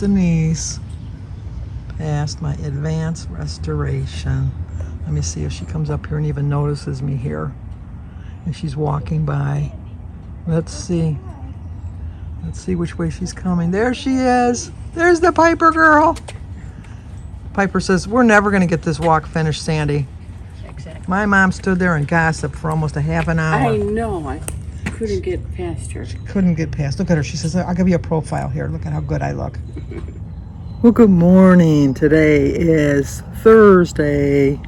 Denise past my advanced restoration. Let me see if she comes up here and even notices me here. And she's walking by. Let's see. Let's see which way she's coming. There she is. There's the Piper girl. Piper says, we're never going to get this walk finished, Sandy. Exactly. My mom stood there and gossiped for almost a half an hour. I know. I couldn't get past her. She couldn't get past. Look at her. She says, I'll give you a profile here. Look at how good I look. Well, good morning. Today is Thursday,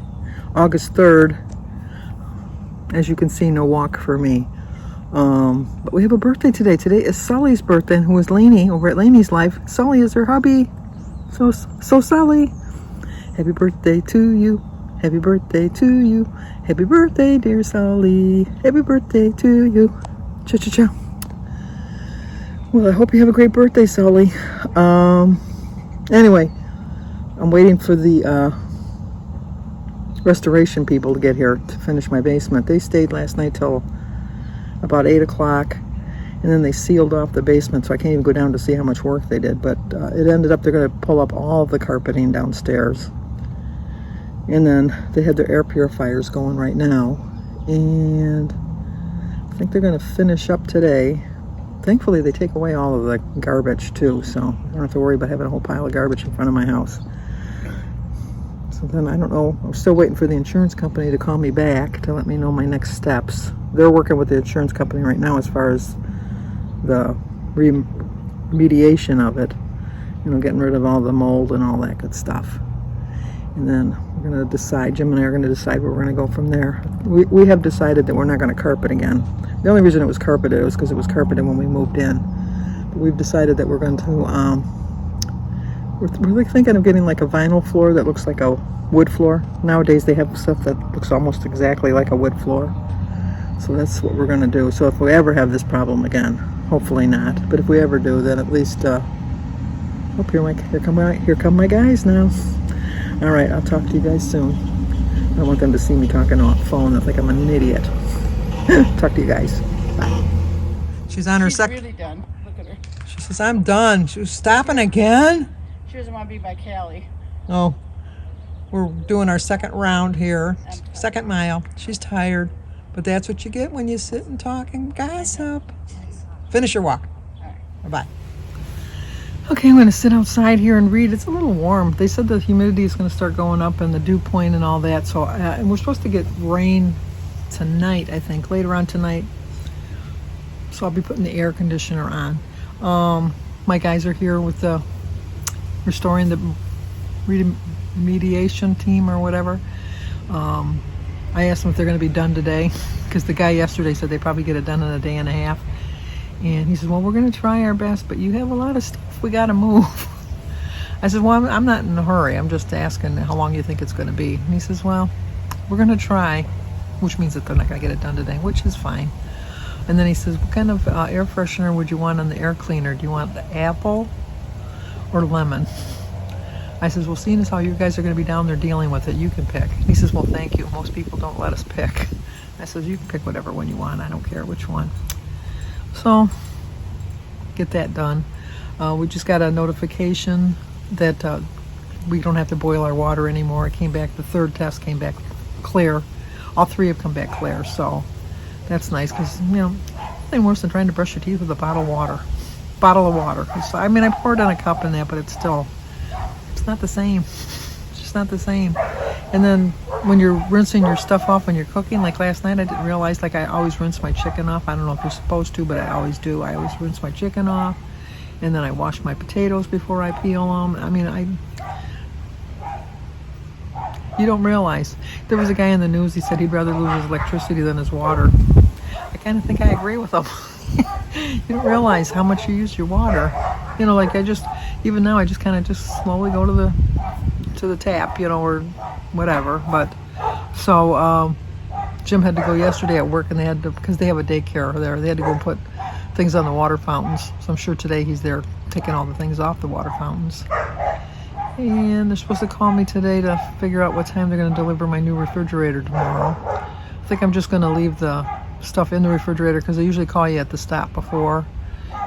August 3rd. As you can see, no walk for me. But we have a birthday today. Today is Sully's birthday, who is Lainey over at Lainey's Life. Sully is her hubby. So Sully. Happy birthday to you. Happy birthday to you. Happy birthday, dear Sully. Happy birthday to you. Cha-cha-cha. Well, I hope you have a great birthday, Sully. Anyway, I'm waiting for the restoration people to get here to finish my basement. They stayed last night till about 8 o'clock, and then they sealed off the basement, so I can't even go down to see how much work they did. But it ended up they're going to pull up all the carpeting downstairs. And then they had their air purifiers going right now. And I think they're going to finish up today. Thankfully, they take away all of the garbage, too, so I don't have to worry about having a whole pile of garbage in front of my house. So then, I don't know, I'm still waiting for the insurance company to call me back to let me know my next steps. They're working with the insurance company right now as far as the remediation of it. You know, getting rid of all the mold and all that good stuff. And then we're going to decide, Jim and I are going to decide where we're going to go from there. We have decided that we're not going to carpet again. The only reason it was carpeted was because it was carpeted when we moved in. But we've decided that we're going to, we're like thinking of getting like a vinyl floor that looks like a wood floor. Nowadays they have stuff that looks almost exactly like a wood floor. So that's what we're going to do. So if we ever have this problem again, hopefully not. But if we ever do, then at least, here come my guys now. All right, I'll talk to you guys soon. I don't want them to see me talking on the phone. They think I'm an idiot. Talk to you guys. Bye. She's on her second. She's really done. Look at her. She says, I'm done. She was stopping again? She doesn't want to be by Callie. Oh, we're doing our second round here. Second mile. She's tired. But that's what you get when you sit and talk and gossip. Finish your walk. All right. Bye-bye. Okay, I'm going to sit outside here and read. It's a little warm. They said the humidity is going to start going up and the dew point and all that. So, and we're supposed to get rain tonight, I think, later on tonight. So I'll be putting the air conditioner on. My guys are here with the restoring the remediation team or whatever. I asked them if they're going to be done today because the guy yesterday said they probably get it done in a day and a half. And he said, well, we're going to try our best, but you have a lot of stuff we got to move. I said, well, I'm not in a hurry. I'm just asking how long you think it's going to be. And he says, well, we're going to try, which means that they're not going to get it done today, which is fine. And then he says, what kind of air freshener would you want on the air cleaner? Do you want the apple or lemon? I says, well, seeing as how you guys are going to be down there dealing with it, you can pick. He says, well, thank you. Most people don't let us pick. I says, you can pick whatever one you want. I don't care which one. So, get that done. We just got a notification that we don't have to boil our water anymore. It came back, the third test came back clear. All three have come back clear, so that's nice because, you know, nothing worse than trying to brush your teeth with a bottle of water. So, I mean, I poured in a cup in that, but it's not the same. It's just not the same. And then when you're rinsing your stuff off when you're cooking, like last night, I didn't realize, like I always rinse my chicken off. I don't know if you're supposed to, but I always do. I always rinse my chicken off, and then I wash my potatoes before I peel them. I mean, you don't realize. There was a guy in the news, he said he'd rather lose his electricity than his water. I kind of think I agree with him. You don't realize how much you use your water. You know, like even now, I just kind of just slowly go to the tap, you know, or whatever. But so Jim had to go yesterday at work, and they had to, because they have a daycare there, they had to go and put things on the water fountains. So I'm sure today he's there taking all the things off the water fountains. And they're supposed to call me today to figure out what time they're going to deliver my new refrigerator tomorrow. I think I'm just going to leave the stuff in the refrigerator because they usually call you at the stop before.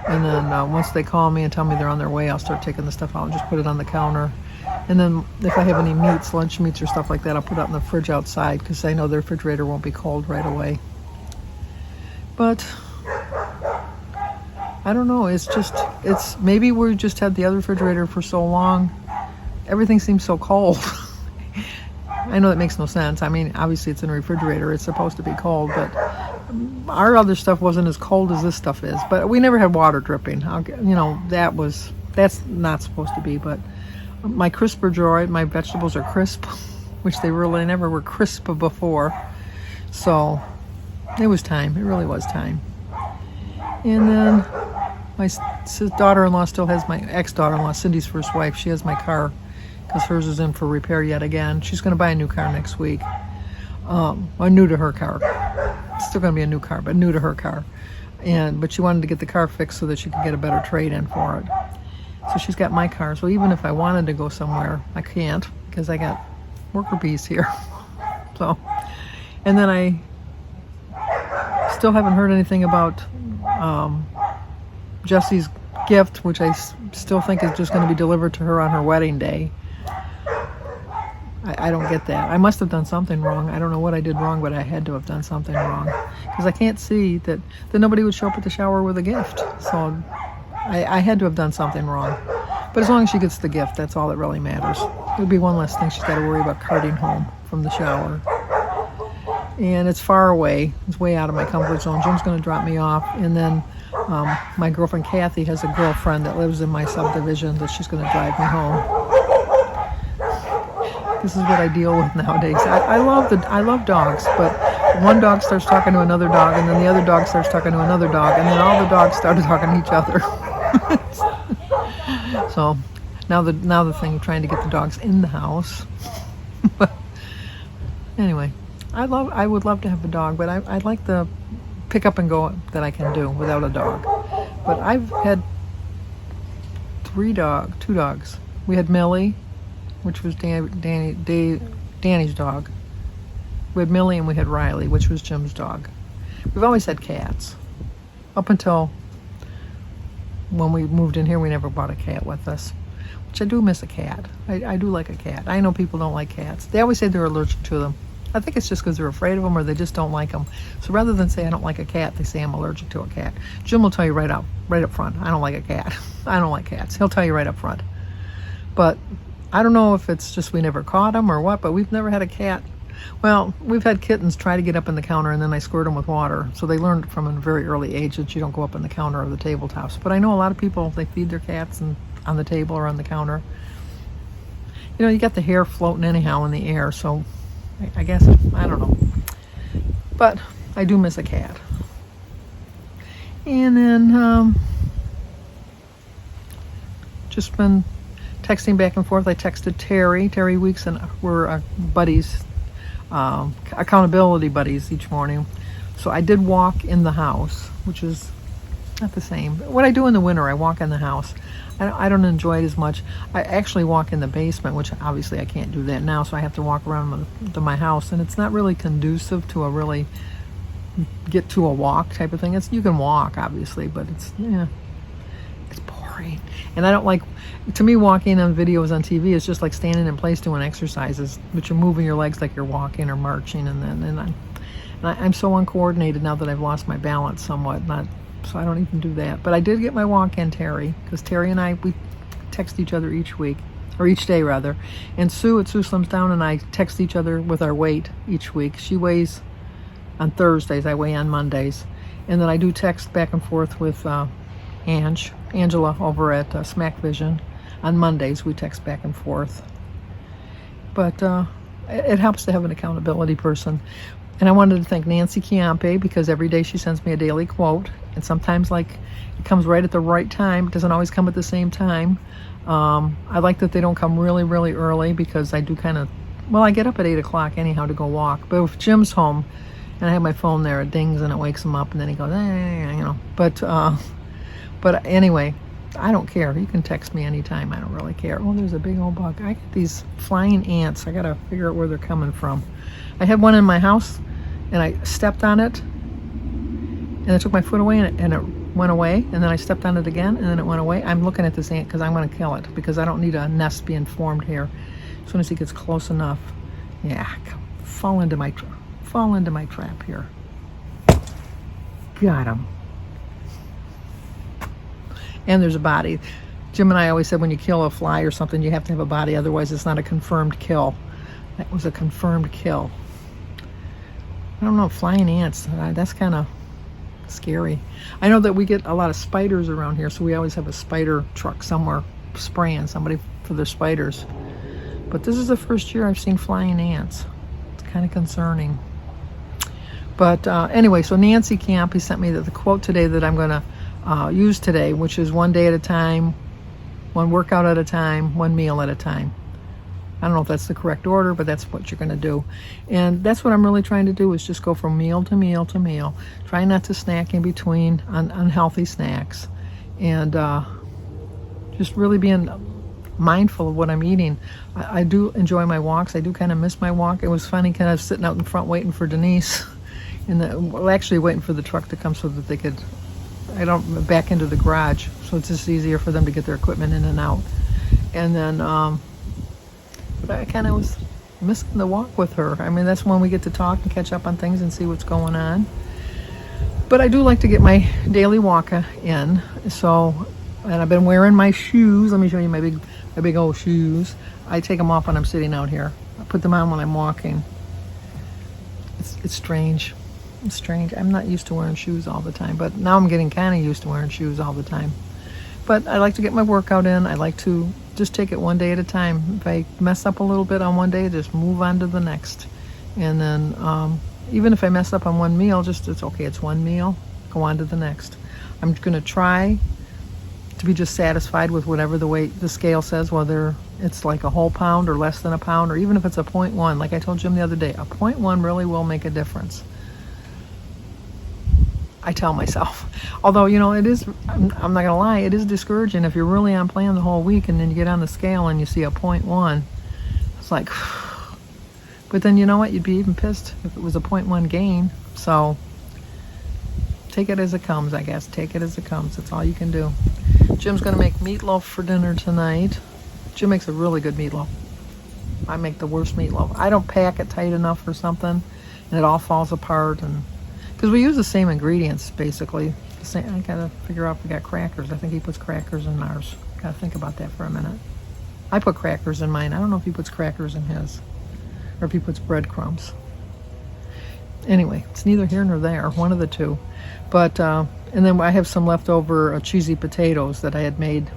And then once they call me and tell me they're on their way, I'll start taking the stuff out and just put it on the counter. And then if I have any meats, lunch meats or stuff like that, I'll put it out in the fridge outside because I know the refrigerator won't be cold right away. But I don't know. It's maybe we just had the other refrigerator for so long. Everything seems so cold. I know that makes no sense. I mean, obviously it's in a refrigerator. It's supposed to be cold, but our other stuff wasn't as cold as this stuff is. But we never had water dripping. That's not supposed to be. But my crisper drawer, my vegetables are crisp, which they really never were crisp before. So it was time. It really was time. And then my daughter-in-law still has my ex-daughter-in-law, Cindy's first wife. She has my car because hers is in for repair yet again. She's going to buy a new car next week. New to her car. It's still going to be a new car, but new to her car. But she wanted to get the car fixed so that she could get a better trade-in for it. So she's got my car. So even if I wanted to go somewhere, I can't because I got worker bees here. So, and then I still haven't heard anything about Jesse's gift, which I still think is just going to be delivered to her on her wedding day. I don't get that. I must have done something wrong. I don't know what I did wrong, but I had to have done something wrong because I can't see that nobody would show up at the shower with a gift. So I had to have done something wrong. But as long as she gets the gift, that's all that really matters. It would be one less thing she's got to worry about carting home from the shower. And it's far away. It's way out of my comfort zone. Jim's going to drop me off. And then my girlfriend Kathy has a girlfriend that lives in my subdivision that she's going to drive me home. This is what I deal with nowadays. I love dogs, but one dog starts talking to another dog, and then the other dog starts talking to another dog, and then all the dogs started talking to each other. So now the thing of trying to get the dogs in the house. But anyway, I would love to have a dog, but I'd like the pick up and go that I can do without a dog. But I've had two dogs. We had Millie, which was Danny's dog. We had Millie and we had Riley, which was Jim's dog. We've always had cats. Up until when we moved in here, we never brought a cat with us, which I do miss a cat. I do like a cat. I know people don't like cats. They always say they're allergic to them. I think it's just because they're afraid of them or they just don't like them. So rather than say I don't like a cat, they say I'm allergic to a cat. Jim will tell you right up front, I don't like a cat. I don't like cats. He'll tell you right up front. But I don't know if it's just we never caught them or what, but we've never had a cat. Well, we've had kittens try to get up in the counter and then I squirt them with water. So they learned from a very early age that you don't go up in the counter or the tabletops. But I know a lot of people, they feed their cats on the table or on the counter. You know, you got the hair floating anyhow in the air, so I guess, I don't know. But I do miss a cat. And then just been texting back and forth. I texted Terry Weeks, and we're buddies, accountability buddies each morning. So I did walk in the house, which is not the same. What I do in the winter, I walk in the house. I don't enjoy it as much. I actually walk in the basement, which obviously I can't do that now, so I have to walk around to my house, and it's not really conducive to a really get to a walk type of thing. You can walk, obviously, but it's boring. And I don't like, to me, walking on videos on TV is just like standing in place doing exercises, but you're moving your legs like you're walking or marching, and I'm so uncoordinated now that I've lost my balance somewhat, so I don't even do that. But I did get my walk in, Terry, because Terry and I, we text each other each day rather. And Sue at Sue Slims Down and I text each other with our weight each week. She weighs on Thursdays, I weigh on Mondays. And then I do text back and forth with Angela over at Smack Vision. On Mondays, we text back and forth. But it helps to have an accountability person. And I wanted to thank Nancy Chiampe because every day she sends me a daily quote. And sometimes, like, it comes right at the right time. It doesn't always come at the same time. I like that they don't come really, really early because I do I get up at 8 o'clock anyhow to go walk. But if Jim's home and I have my phone there, it dings and it wakes him up and then he goes, But anyway, I don't care. You can text me anytime. I don't really care. Oh, there's a big old bug. I get these flying ants. I got to figure out where they're coming from. I had one in my house and I stepped on it and I took my foot away and it went away, and then I stepped on it again, and then it went away. I'm looking at this ant because I'm going to kill it because I don't need a nest being formed here. As soon as he gets close enough, yeah, fall into my trap here. Got him. And there's a body. Jim and I always said when you kill a fly or something, you have to have a body, otherwise it's not a confirmed kill. That was a confirmed kill. I don't know, flying ants, that's kind of scary. I know that we get a lot of spiders around here, so we always have a spider truck somewhere spraying somebody for their spiders. But this is the first year I've seen flying ants. It's kind of concerning. But anyway, so Nancy Camp, he sent me the quote today that I'm going to use today, which is 1 day at a time, 1 workout at a time, 1 meal at a time. I don't know if that's the correct order, but that's what you're going to do. And that's what I'm really trying to do, is just go from meal to meal to meal. Try not to snack in between on unhealthy snacks. And just really being mindful of what I'm eating. I do enjoy my walks. I do kind of miss my walk. It was funny, kind of sitting out in front waiting for Denise. Actually waiting for the truck to come so that they could, back into the garage. So it's just easier for them to get their equipment in and out. And then, but I kind of was missing the walk with her. I mean, that's when we get to talk and catch up on things and see what's going on. But I do like to get my daily walk in. So, and I've been wearing my shoes. Let me show you my big old shoes. I take them off when I'm sitting out here. I put them on when I'm walking. It's strange. It's strange. I'm not used to wearing shoes all the time, but now I'm getting kind of used to wearing shoes all the time. But I like to get my workout in. I like to just take it 1 day at a time. If I mess up a little bit on one day, just move on to the next. And then even if I mess up on one meal, it's okay. It's one meal. Go on to the next. I'm going to try to be just satisfied with whatever the weight the scale says, whether it's like a whole pound or less than a pound, or even if it's a 0.1. Like I told Jim the other day, a 0.1 really will make a difference. I tell myself. Although, it is, I'm not going to lie, it is discouraging if you're really on plan the whole week and then you get on the scale and you see a 0.1. It's like, but then you know what? You'd be even pissed if it was a 0.1 gain. So take it as it comes, I guess. Take it as it comes. That's all you can do. Jim's going to make meatloaf for dinner tonight. Jim makes a really good meatloaf. I make the worst meatloaf. I don't pack it tight enough or something, and it all falls apart. And because we use the same ingredients, basically. I gotta figure out if we got crackers. I think he puts crackers in ours. Gotta think about that for a minute. I put crackers in mine. I don't know if he puts crackers in his, or if he puts breadcrumbs. Anyway, it's neither here nor there, one of the two. But, and then I have some leftover cheesy potatoes that I had made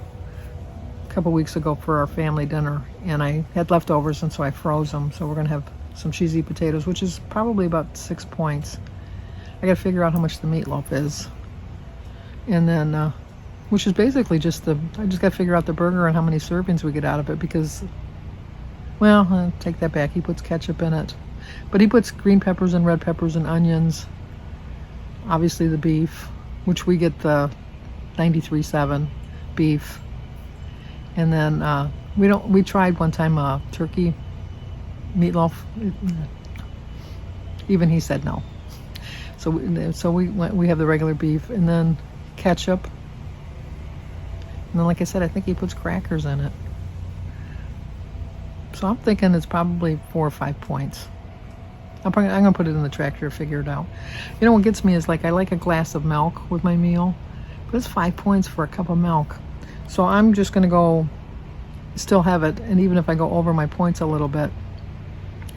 a couple weeks ago for our family dinner. And I had leftovers, and so I froze them. So we're gonna have some cheesy potatoes, which is probably about 6 points. I gotta figure out how much the meatloaf is. And then, which is basically just I just gotta figure out the burger and how many servings we get out of it, because, well, I'll take that back. He puts ketchup in it. But he puts green peppers and red peppers and onions. Obviously the beef, which we get the 93.7 beef. And then, we tried one time turkey meatloaf. Even he said no. So we have the regular beef, and then ketchup, and then, like I said, I think he puts crackers in it. So I'm thinking it's probably 4 or 5 points. I'm gonna put it in the tractor to figure it out. What gets me is, like, I like a glass of milk with my meal, but it's 5 points for a cup of milk. So I'm just gonna go, still have it, and even if I go over my points a little bit,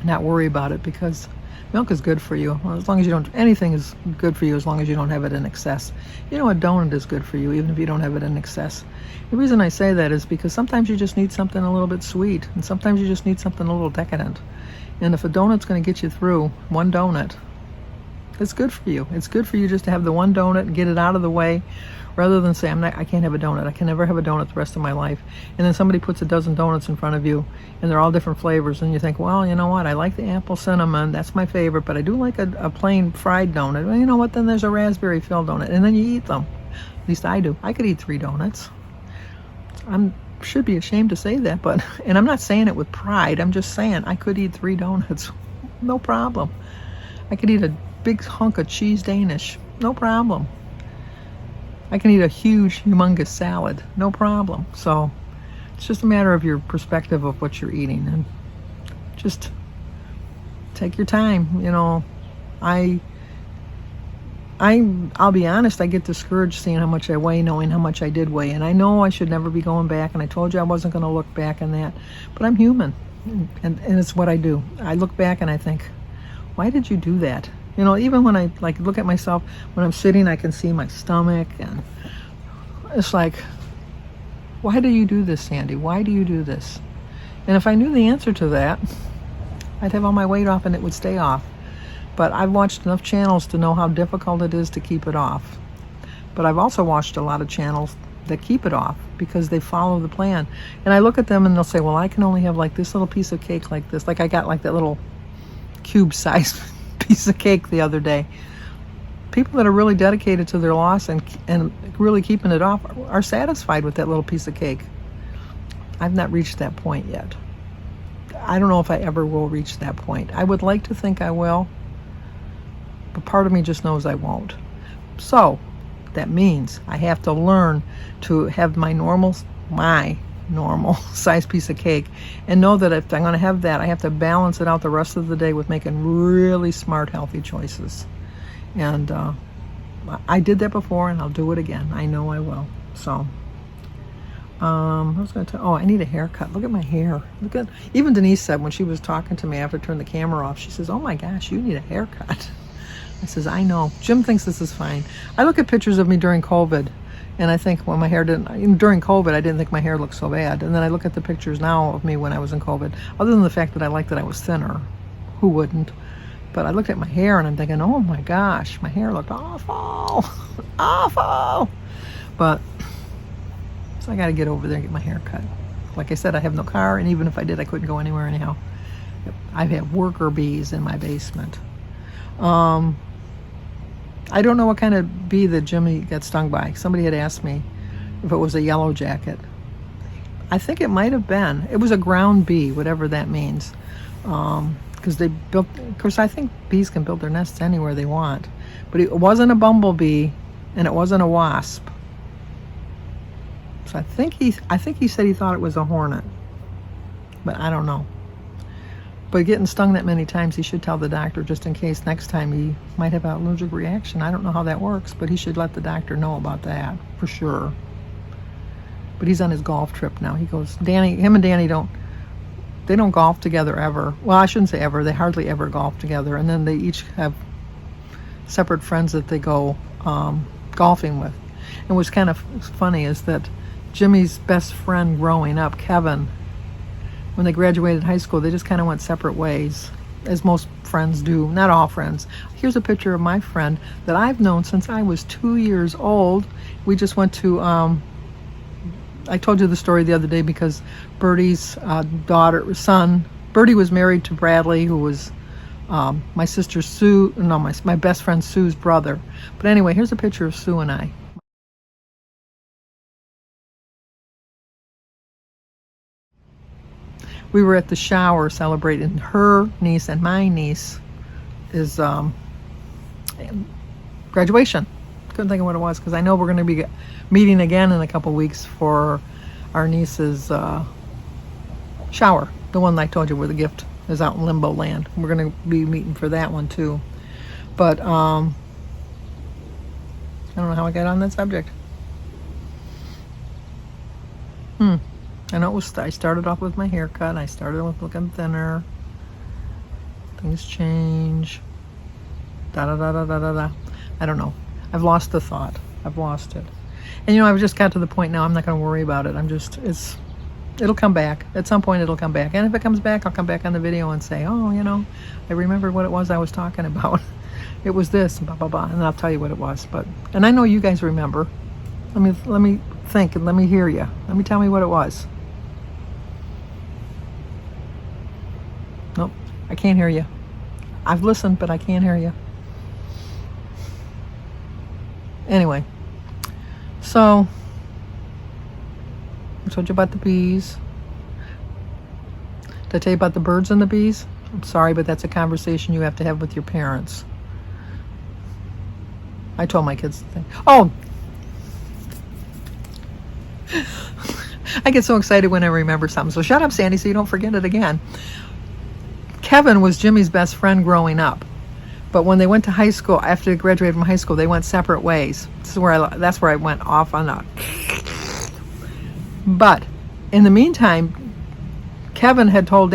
not worry about it, because milk is good for you. Well, as long as you don't, anything is good for you as long as you don't have it in excess. A donut is good for you even if you don't have it in excess. The reason I say that is because sometimes you just need something a little bit sweet, and sometimes you just need something a little decadent. And if a donut's going to get you through, one donut, it's good for you. It's good for you just to have the one donut and get it out of the way, rather than say, I can't have a donut. I can never have a donut the rest of my life. And then somebody puts a dozen donuts in front of you, and they're all different flavors, and you think, well, you know what? I like the apple cinnamon. That's my favorite, but I do like a plain fried donut. Well, you know what? Then there's a raspberry filled donut, and then you eat them. At least I do. I could eat 3 donuts. Should be ashamed to say that, but, and I'm not saying it with pride. I'm just saying I could eat 3 donuts. No problem. I could eat a big hunk of cheese Danish. No problem. I can eat a huge, humongous salad, no problem. So it's just a matter of your perspective of what you're eating, and just take your time. You know, I'll be honest, I get discouraged seeing how much I weigh, knowing how much I did weigh, and I know I should never be going back, and I told you I wasn't going to look back on that, but I'm human, and it's what I do. I look back and I think, why did you do that? You know, even when I like look at myself when I'm sitting, I can see my stomach, and it's like, why do you do this, Sandy? Why do you do this? And if I knew the answer to that, I'd have all my weight off and it would stay off. But I've watched enough channels to know how difficult it is to keep it off. But I've also watched a lot of channels that keep it off because they follow the plan. And I look at them and they'll say, well, I can only have like this little piece of cake like this. Like I got like that little cube-sized piece of cake the other day. People that are really dedicated to their loss and really keeping it off are satisfied with that little piece of cake. I've not reached that point yet. I don't know if I ever will reach that point. I would like to think I will, but part of me just knows I won't. So that means I have to learn to have my normal size piece of cake, and know that if I'm going to have that, I have to balance it out the rest of the day with making really smart, healthy choices. And I did that before, and I'll do it again. I know I will. So I was going to tell, I need a haircut. Look at my hair. Look at, even Denise said when she was talking to me after I turned the camera off, she says, oh my gosh, you need a haircut. I says, I know. Jim thinks this is fine. I look at pictures of me during COVID, and I think, well, my hair didn't, during COVID, I didn't think my hair looked so bad. And then I look at the pictures now of me when I was in COVID, other than the fact that I liked that I was thinner. Who wouldn't? But I looked at my hair and I'm thinking, oh my gosh, my hair looked awful. Awful. But, so I got to get over there and get my hair cut. Like I said, I have no car, and even if I did, I couldn't go anywhere anyhow. I've had worker bees in my basement. I don't know what kind of bee that Jimmy got stung by. Somebody had asked me if it was a yellow jacket. I think it might have been. It was a ground bee, whatever that means. Because they built, of course, I think bees can build their nests anywhere they want. But it wasn't a bumblebee, and it wasn't a wasp. So I think he said he thought it was a hornet. But I don't know. But getting stung that many times, he should tell the doctor just in case next time he might have an allergic reaction. I don't know how that works, but he should let the doctor know about that for sure. But he's on his golf trip now. He goes, him and Danny don't golf together ever. Well, I shouldn't say ever. They hardly ever golf together. And then they each have separate friends that they go golfing with. And what's kind of funny is that Jimmy's best friend growing up, Kevin, when they graduated high school, they just kind of went separate ways, as most friends do. Not all friends. Here's a picture of my friend that I've known since I was 2 years old. We just went to, I told you the story the other day because Bertie's son, Bertie was married to Bradley, who was my sister Sue, no, my best friend Sue's brother. But anyway, here's a picture of Sue and I. We were at the shower celebrating her niece and my niece is graduation. Couldn't think of what it was because I know we're going to be meeting again in a couple weeks for our niece's shower. The one I told you where the gift is out in limbo land. We're going to be meeting for that one too. But I don't know how I got on that subject. I know I started off with my haircut. I started with looking thinner. Things change. Da da da da da da da. I don't know. I've lost the thought. I've lost it. And I've just got to the point now I'm not going to worry about it. It'll come back. At some point it'll come back. And if it comes back, I'll come back on the video and say, oh, I remembered what it was I was talking about. It was this, blah, blah, blah. And I'll tell you what it was. And I know you guys remember. Let me think and let me hear you. Let me tell me what it was. Nope, I can't hear you. I've listened, but I can't hear you. Anyway, so I told you about the bees. Did I tell you about the birds and the bees? I'm sorry, but that's a conversation you have to have with your parents. I told my kids the thing. Oh, I get so excited when I remember something. So shut up, Sandy, so you don't forget it again. Kevin was Jimmy's best friend growing up. But when they went to high school, after they graduated from high school, they went separate ways. That's where I went off on that. But in the meantime, Kevin had told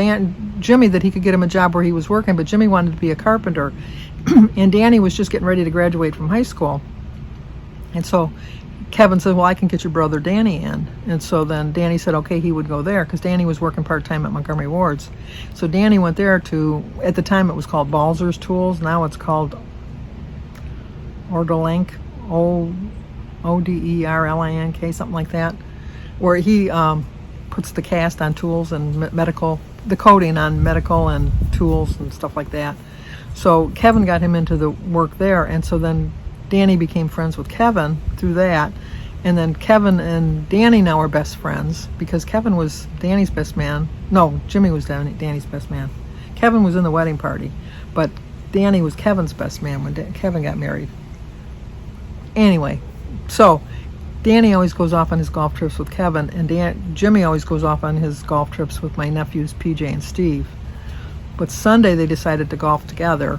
Jimmy that he could get him a job where he was working, but Jimmy wanted to be a carpenter. And Danny was just getting ready to graduate from high school. And so Kevin said, well, I can get your brother Danny in. And so then Danny said, okay, he would go there because Danny was working part-time at Montgomery Ward's. So Danny went there at the time it was called Balzer's Tools. Now it's called Ordelink, Oderlink, something like that, where he puts the cast on tools and the coating on medical and tools and stuff like that. So Kevin got him into the work there, and so then Danny became friends with Kevin through that. And then Kevin and Danny now are best friends because Kevin was Danny's best man. No, Jimmy was Danny's best man. Kevin was in the wedding party, but Danny was Kevin's best man when Kevin got married. Anyway, so Danny always goes off on his golf trips with Kevin, and Jimmy always goes off on his golf trips with my nephews PJ and Steve. But Sunday they decided to golf together,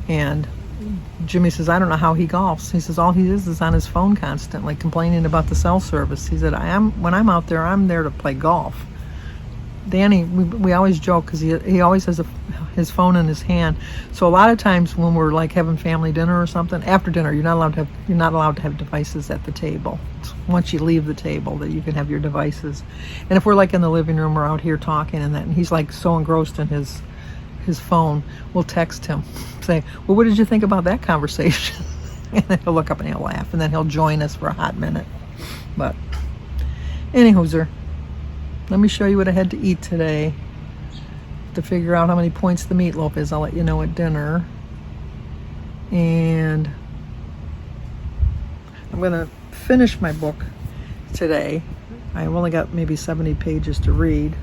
and Jimmy says, I don't know how he golfs. He says all he is on his phone constantly complaining about the cell service. He said, when I'm out there, I'm there to play golf. Danny, we always joke because he always has his phone in his hand. So a lot of times when we're like having family dinner or something, after dinner you're not allowed to have devices at the table. It's once you leave the table that you can have your devices. And if we're like in the living room or out here talking and he's like so engrossed in his phone, we'll text him, say, well, what did you think about that conversation? And then he'll look up and he'll laugh, and then he'll join us for a hot minute. But anywhozer, let me show you what I had to eat today. To figure out how many points the meatloaf is, I'll let you know at dinner. And I'm going to finish my book today. I've only got maybe 70 pages to read.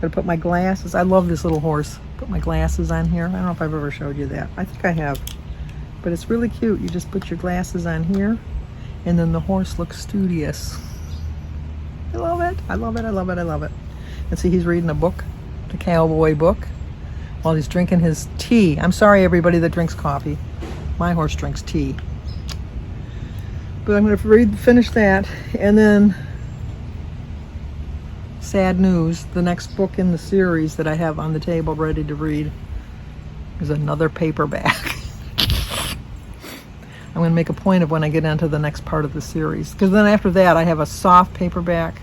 Got to put my glasses. I love this little horse. Put my glasses on here. I don't know if I've ever showed you that. I think I have. But it's really cute. You just put your glasses on here, and then the horse looks studious. I love it. I love it. I love it. I love it. And see, he's reading a book, the cowboy book, while he's drinking his tea. I'm sorry, everybody that drinks coffee. My horse drinks tea. But I'm going to finish that, and then sad news, the next book in the series that I have on the table ready to read is another paperback. I'm going to make a point of when I get into the next part of the series, because then after that I have a soft paperback,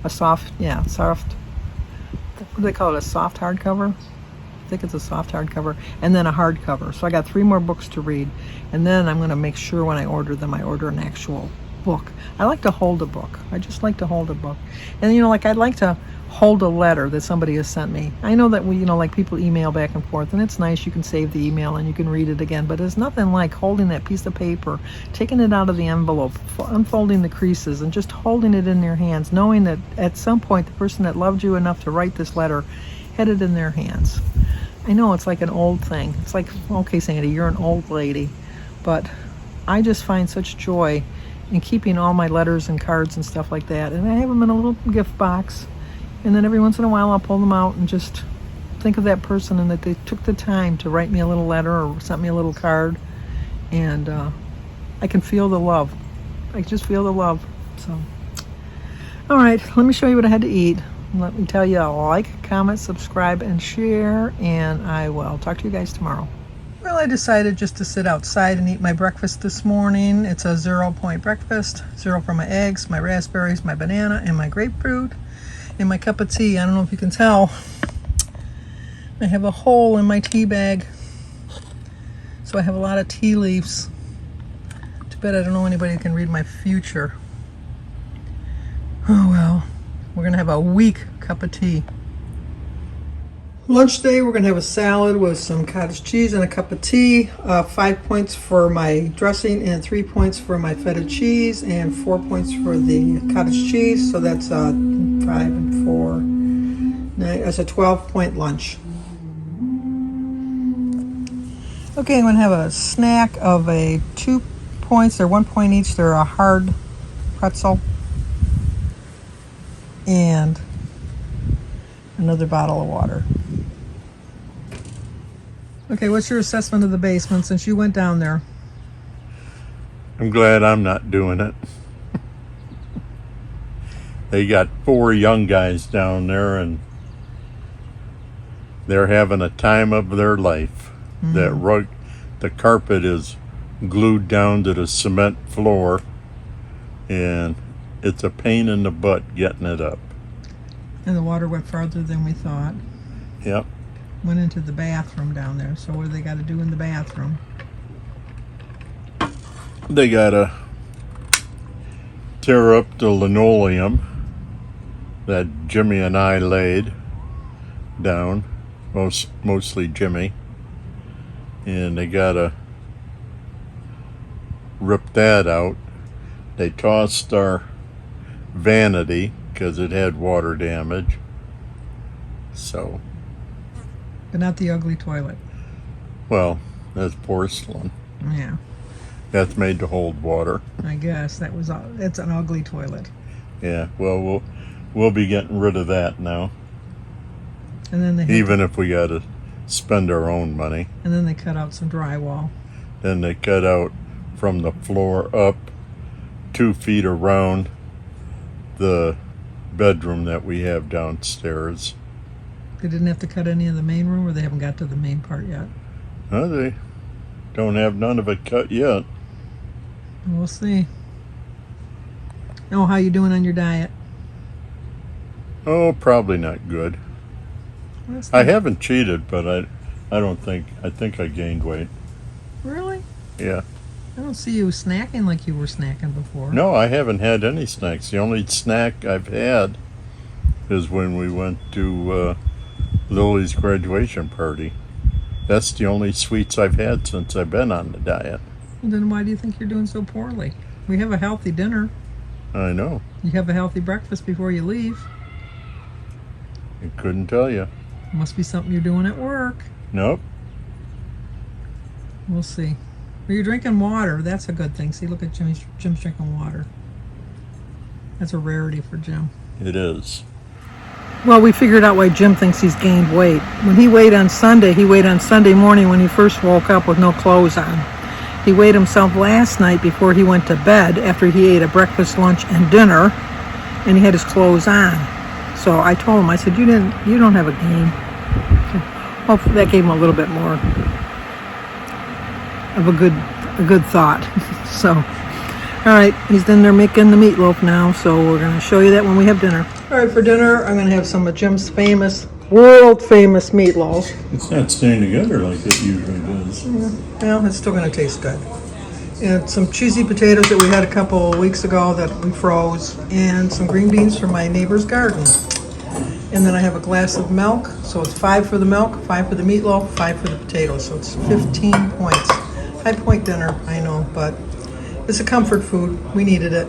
soft, what do they call it, a soft hardcover? I think it's a soft hardcover, and then a hardcover. So I got 3 more books to read, and then I'm going to make sure when I order them, I order an actual book. I like to hold a book. I just like to hold a book. And I'd like to hold a letter that somebody has sent me. I know that like people email back and forth, and it's nice, you can save the email and you can read it again, but there's nothing like holding that piece of paper, taking it out of the envelope, unfolding the creases, and just holding it in your hands, knowing that at some point the person that loved you enough to write this letter had it in their hands. I know it's like an old thing. It's like, okay, Sandy, you're an old lady, but I just find such joy in keeping all my letters and cards and stuff like that, and I have them in a little gift box, and then every once in a while I'll pull them out and just think of that person and that they took the time to write me a little letter or sent me a little card, and I can feel the love. I just feel the love. So, all right, let me show you what I had to eat. Let me tell you, like, comment, subscribe, and share, and I will talk to you guys tomorrow. Well, I decided just to sit outside and eat my breakfast this morning. It's a 0-point breakfast. 0 for my eggs, my raspberries, my banana, and my grapefruit, and my cup of tea. I don't know if you can tell. I have a hole in my tea bag, so I have a lot of tea leaves. Too bad I don't know anybody that can read my future. Oh well, we're gonna have a weak cup of tea. Lunch day, we're going to have a salad with some cottage cheese and a cup of tea. 5 points for my dressing and 3 points for my feta cheese and 4 points for the cottage cheese. So that's 5 and 4, 9. That's a 12-point lunch. Okay, I'm going to have a snack of 2 points. They're 1 point each. They're a hard pretzel. and another bottle of water. Okay, what's your assessment of the basement since you went down there? I'm glad I'm not doing it. They got 4 young guys down there and they're having a time of their life. The carpet is glued down to the cement floor and it's a pain in the butt getting it up. And the water went farther than we thought. Yep. Went into the bathroom down there. So what do they got to do in the bathroom? They gotta tear up the linoleum that Jimmy and I laid down, mostly Jimmy, and they gotta rip that out. They tossed our vanity because it had water damage. So, But not the ugly toilet. well, that's porcelain. Yeah, That's made to hold water. I guess it's an ugly toilet. Yeah, well, we'll be getting rid of that now, And then they even if we gotta spend our own money. and then they cut out some drywall. Then they cut out from the floor up 2 feet around the bedroom that we have downstairs. They didn't have to cut any of the main room, or they haven't got to the main part yet. They don't have none of it cut yet. We'll see. Oh, how you doing on your diet? Oh, probably not good. That's I not- haven't cheated, but I think I gained weight. Really? Yeah. I don't see you snacking like you were snacking before. No, I haven't had any snacks. The only snack I've had is when we went to Lily's graduation party. That's the only sweets I've had since I've been on the diet. Well, then why do you think you're doing so poorly? We have a healthy dinner. I know. You have a healthy breakfast before you leave. I couldn't tell you. Must be something you're doing at work. Nope. We'll see. Well, you're drinking water. That's a good thing. See, look at Jim's drinking water. That's a rarity for Jim. It is. Well, we figured out why Jim thinks he's gained weight. When he weighed on Sunday morning when he first woke up with no clothes on. He weighed himself last night before he went to bed after he ate a breakfast, lunch, and dinner, and he had his clothes on. So I told him, I said, you don't have a gain. Hopefully that gave him a little bit more of a good thought. So, all right, he's in there making the meatloaf now, so we're going to show you that when we have dinner. All right, for dinner, I'm going to have some of Jim's world famous meatloaf. It's not staying together like it usually does. Well, it's still going to taste good. And some cheesy potatoes that we had a couple of weeks ago that we froze, and some green beans from my neighbor's garden. And then I have a glass of milk, so it's 5 for the milk, 5 for the meatloaf, 5 for the potatoes, so it's 15 points. High point dinner, I know, but it's a comfort food. We needed it.